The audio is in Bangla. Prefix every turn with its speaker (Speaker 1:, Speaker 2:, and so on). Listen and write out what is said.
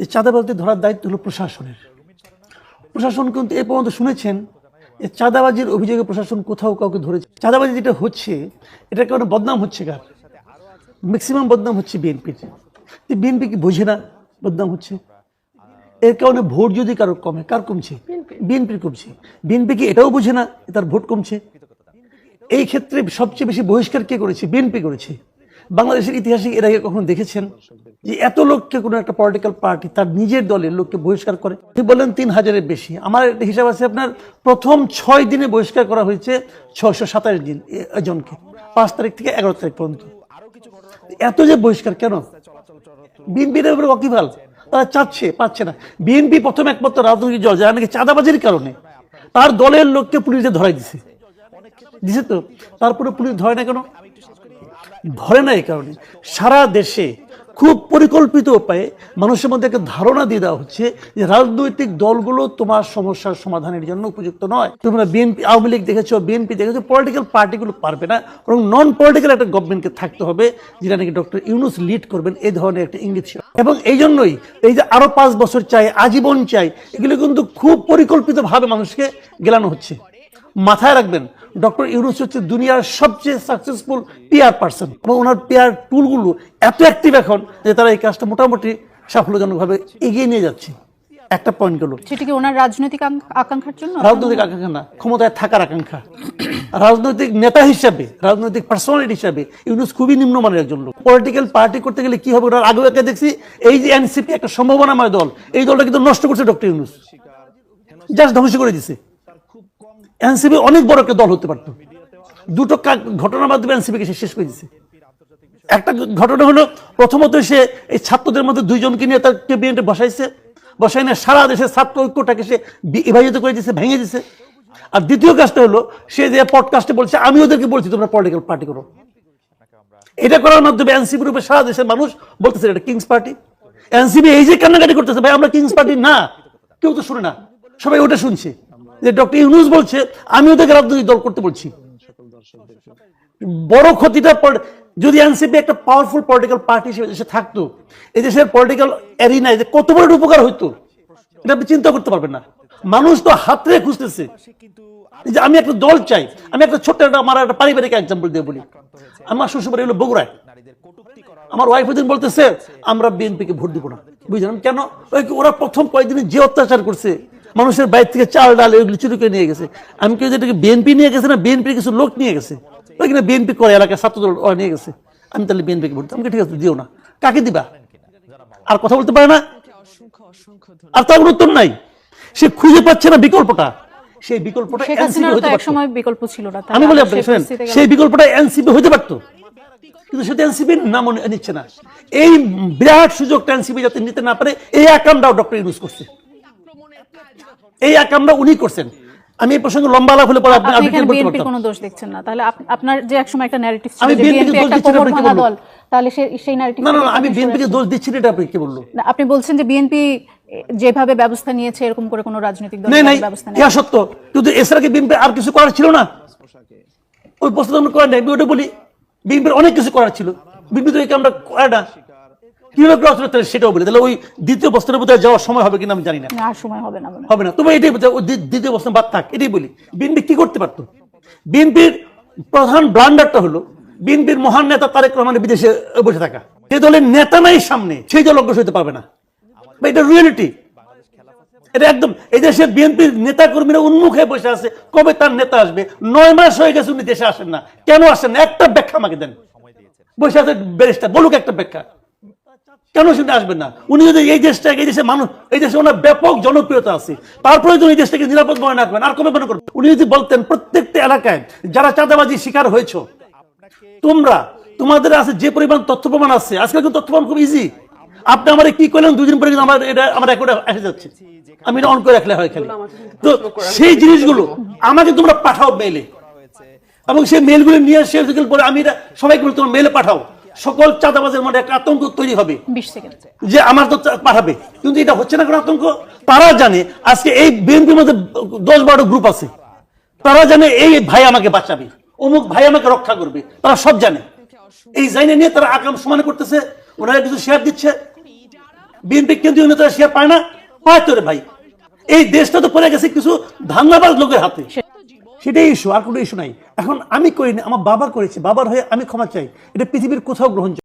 Speaker 1: এই চাঁদাবাজদের ধরার দায়িত্ব হলো প্রশাসনের। প্রশাসন কিন্তু এ পর্যন্ত শুনেছেন এই চাঁদাবাজির অভিযোগে প্রশাসন কোথাও কাউকে ধরেছে? চাঁদাবাজি যেটা হচ্ছে এটার কারণে বদনাম হচ্ছে কার? ম্যাক্সিমাম বদনাম হচ্ছে বিএনপির। বিএনপি কি বোঝে না বদনাম হচ্ছে? এর কারণে ভোট যদি কারো কমে, কার কমছে? বিএনপির কমছে। বিএনপি কি এটাও বোঝে না তার ভোট কমছে? এই ক্ষেত্রে সবচেয়ে বেশি বহিষ্কার কে করেছে? বিএনপি করেছে। বাংলাদেশের ইতিহাসে এর আগে কখনো দেখেছেন যে এত লোককে কোনো একটা পলিটিক্যাল পার্টি তার নিজের দলের লোককে বহিষ্কার করে? বললেন 3000-এর বেশি। আমার একটা হিসাব আছে, আপনার প্রথম 6 দিনে বহিষ্কার করা হয়েছে 627 জনকে, 5 তারিখ থেকে 11 তারিখ পর্যন্ত। এত যে বহিষ্কার কেন? বিএনপির উপরে ওয়াকিবহাল, তারা চাচ্ছে, পাচ্ছে না। বিএনপি প্রথম একমাত্র রাজনৈতিক দল যারা নাকি চাঁদাবাজির কারণে তার দলের লোককে পুলিশে ধরাই দিছে তো, তারপরে পুলিশ ধরে না কেন? ধরে না এই কারণে সারা দেশে খুব পরিকল্পিত উপায়ে মানুষের মধ্যে একটা ধারণা দিয়ে দেওয়া হচ্ছে যে রাজনৈতিক দলগুলো তোমার সমস্যার সমাধানের জন্য উপযুক্ত নয়। তোমরা বিএনপি, আওয়ামী লীগ দেখেছো, বিএনপি দেখেছো, পলিটিক্যাল পার্টিগুলো পারবে না, বরং নন পলিটিক্যাল একটা গভর্নমেন্টকে থাকতে হবে যেটা নাকি ডক্টর ইউনূস লিড করবেন, এই ধরনের একটা ইঙ্গিত ছিল। এবং এই জন্যই এই যে আরো 5 বছর চাই, আজীবন চাই, এগুলো কিন্তু খুব পরিকল্পিতভাবে মানুষকে গেলানো হচ্ছে। মাথায় রাখবেন, ডক্টর ইউনূস হচ্ছে দুনিয়ার সবচেয়ে সাকসেসফুল পিআর পার্সন, এবং ওনার পিআর টুলগুলো এত অ্যাক্টিভ এখন যে তারা এই কাজটা মোটামুটি সাফল্যজনকভাবে এগিয়ে নিয়ে যাচ্ছে। একটা পয়েন্ট গেল,
Speaker 2: সেটা কি ওনার রাজনৈতিক আকাঙ্ক্ষার জন্য?
Speaker 1: রাজনৈতিক আকাঙ্ক্ষা না, ক্ষমতায় থাকার আকাঙ্ক্ষা। রাজনৈতিক নেতা হিসাবে, রাজনৈতিক পার্সোনালিটি হিসাবে ইউনূস খুবই নিম্নমানের একজন লোক। পলিটিক্যাল পার্টি করতে গেলে কি হবে? ওনার আগেও একটা দেখছি, এই যে এনসিপি একটা সম্ভাবনাময় দল, এই দলটা কিন্তু নষ্ট করছে ডক্টর ইউনূস, জাস্ট ধ্বংস করে দিছে। এনসিপি অনেক বড় একটা দল হতে পারতো। দুটো ঘটনার মাধ্যমে এনসিপিকে সে শেষ করে দিচ্ছে। একটা ঘটনা হলো, প্রথমত সে এই ছাত্রদের মধ্যে 2 জনকে নিয়ে তার ক্যাবিনেটে বসাই না সারা দেশের ছাত্র ঐক্যটাকে সে বিভাজিত করে দিচ্ছে, ভেঙে দিচ্ছে। আর দ্বিতীয় কাজটা হলো, সে যে পডকাস্টে বলছে আমি ওদেরকে বলছি তোমরা পলিটিক্যাল পার্টি করো। এটা করার মাধ্যমে এনসিপির উপরে সারা দেশের মানুষ বলতেছে এটা কিংস পার্টি। এনসিপি এই যে কান্নাকাটি করতেছে, ভাই আমরা কিংস পার্টি না, কেউ তো শুনে না, সবাই ওটা শুনছে যে ডক্টর ইউনূস বলছে আমি ওদেরকে রাজনৈতিক দল করতে বলছি। বড় ক্ষতিটা যদি এনসিপি একটা পাওয়ারফুল পলিটিক্যাল পার্টি হিসেবে দেশে থাকতো, এই দেশের পলিটিক্যাল এরিনায় যে কত বড় উপকার হইতো এটা আপনি চিন্তা করতে পারবেন না। মানুষ তো হাতরে খুঁজতেছে যে আমি একটা দল চাই। আমি একটা ছোট্ট আমার একটা পারিবারিক এক্সাম্পল দিয়ে বলি। আমার শ্বশুরবাড়ি হলো বগুড়ায়। আমার ওয়াইফ ওদিন বলতেছে আমরা বিএনপিকে ভোট দিব না। বুঝলেন কেন? ওরা প্রথম কয়েকদিনে যে অত্যাচার করছে, মানুষের বাইরে থেকে চাল ডাল এগুলো চুরি করে নিয়ে গেছে। আমি কেউ যেটাকে বিএনপি নিয়ে গেছে না, বিএনপির কিছু লোক নিয়ে গেছে, ওইখানে বিএনপি করে এলাকায় ছাত্রদল নিয়ে গেছে। আমি তাহলে বিএনপিকে ভোট, আমাকে ঠিক আছে দিও না, কাকে দিবা? আর কথা বলতে পারে না, আর তার উত্তর নাই। সে খুঁজে পাচ্ছে না বিকল্পটা। সেই বিকল্পটা এনসিপি হতে পারত। আমি বলি আপনাকে শুনেন, সেই বিকল্পটা এনসিপি হতে পারত, কিন্তু সেটা এনসিপি নাম নিচ্ছে না। এই বিরাট সুযোগটা এনসিপি যাতে নিতে না পারে, এই আকামটাও ডক্টর ইউনূস করছে। এই আকামটা উনি করছেন। আমি এই প্রসঙ্গে লম্বা আলাপ হলে পরে আপনি
Speaker 2: বিএনপির কোনো দোষ দেখছেন না। তাহলে আপনার যে একসময় একটা ন্যারেটিভ ছিল যে বিএনপি একটা কোমর ভাঙা দল, তাহলে সেই ন্যারেটিভ
Speaker 1: না না আমি বিএনপিকে দোষ দিচ্ছি না, এটা আপনি কি বললো?
Speaker 2: আপনি বলছেন যে বিএনপি যেভাবে ব্যবস্থা নিয়েছে এরকম করে কোনো রাজনৈতিক দল ব্যবস্থা নেই।
Speaker 1: ইয়া সত্য, কিন্তু এছাড়া কি বিএনপি আর কিছু করার ছিল না? ওই প্রস্তাব করেন নাই, আমি ওটা বলি বিএনপির অনেক কিছু করার ছিল, বিএনপি তো এই কামটা করে না। কিভাবে ক্রস করতে সেটাও বলি। তাহলে ওই দ্বিতীয় বস্ত্রের বোধহয় যাওয়ার সময় হবে কিনা আমি জানি না,
Speaker 2: আর সময় হবে না,
Speaker 1: হবে না। তবে এটাই দ্বিতীয় বস্ত্র বাদ থাক, এটাই বলি বিএনপি কি করতে পারতো। বিএনপির প্রধান ব্লান্ডারটা হলো বিএনপির মহান নেতা তারেক রহমানের বিদেশে বসে থাকা। যে দলের নেতা নাই সামনে, সেই দল অগ্রসর হতে পারবে না। এটা রিয়েলিটি, এটা একদম। এই দেশের বিএনপির নেতা কর্মীরা উন্মুখ হয়ে বসে আছে, কবে তার নেতা আসবে। 9 মাস হয়ে গেছে উনি দেশে আসেন না, কেন আসেন না? একটা ব্যাখ্যা আমাকে দেন। বসে আছে ব্যারিস্টার, বলুক একটা ব্যাখ্যা, কেন শুনতে আসবেন না? উনি যদি এই দেশটাকে, এই দেশের মানুষ, এই দেশে ওনার ব্যাপক জনপ্রিয়তা আছে, তারপরে যদি এই দেশটাকে নিরাপদ মনে না করবেন, আর কবে মনে করবেন? উনি যদি বলতেন প্রত্যেকটা এলাকায় যারা চাঁদাবাজি শিকার হয়েছে, তোমরা তোমাদের আছে যে পরিমাণ তথ্য প্রমাণ আছে, আজকাল কিন্তু তথ্য প্রমাণ খুব ইজি। আপনি আমার কি করলেন, 2 দিন পরে কিন্তু আমার রেকর্ডে এসে যাচ্ছে, আমি এটা অন করে রাখলে হয় খালি। তো সেই জিনিসগুলো আমাকে তোমরা পাঠাও মেইলে, এবং সেই মেইলগুলো নিয়ে শেষ পরে আমি সবাইকে বলি তোমার মেইলে পাঠাও। সকল চাঁদাবাজের মধ্যে একটা আতঙ্ক তৈরি হবে যে আমার তো পাঠাবে, কিন্তু এটা হচ্ছে না কোনো আতঙ্ক। তারা জানে আজকে এই বিএনপির মধ্যে 10-12 গ্রুপ আছে, তারা জানে এই ভাই আমাকে বাঁচাবে, অমুক ভাই আমাকে রক্ষা করবে, তারা সব জানে। এই জানে নিয়ে তারা আকাম সমান করতেছে, ওনারা কিছু শেয়ার দিচ্ছে, বিএনপি কেন্দ্রীয় নেতারা শেয়ার পায় না? পায় তো রে ভাই। এই দেশটা তো পড়ে গেছে কিছু ধান্দাবাজ লোকের হাতে, সেটাই ইস্যু, আর কোনো ইস্যু নাই। এখন আমি করিনি, আমার বাবা করেছে, বাবার হয়ে আমি ক্ষমা চাই, এটা পৃথিবীর কোথাও গ্রহণযোগ্য।